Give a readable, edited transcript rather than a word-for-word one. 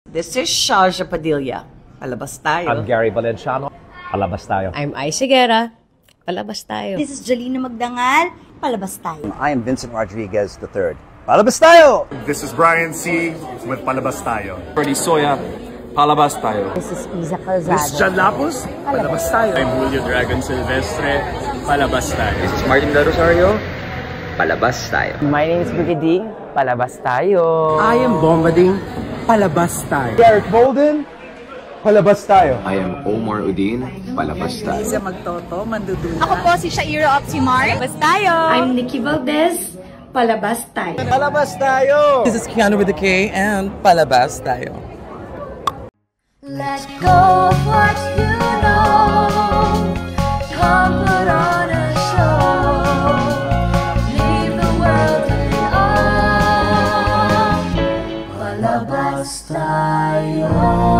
This is Shaja Padilla. Palabas tayo. I'm Gary Valenciano. Palabas tayo. I'm Ai Sigera. Palabas tayo. This is Jolina Magdangal. Palabas tayo. I am Vincent Rodriguez III. Palabas tayo! This is Brian C. with Palabas tayo. Freddy Soya. Palabas tayo. This is Iza Calzado. This is John Lapus. Palabas tayo. I'm Julio Dragon Silvestre. Palabas tayo. This is Martin De Rosario. Palabas tayo. My name is Brigading. Palabas tayo. I am Bombading. Palabas tayo. Derek Bolden. Palabas tayo. I am Omar Udin. Palabas tayo. Isa Magtoto, Mandudula. Ako po si Shaira Optimar. Palabas tayo. I'm Nikki Valdez. Palabas tayo. Palabas tayo. This is Keanu with a K and Palabas tayo. Let go of what you know. Come put on a show. Leave the world in awe. Palabas tayo.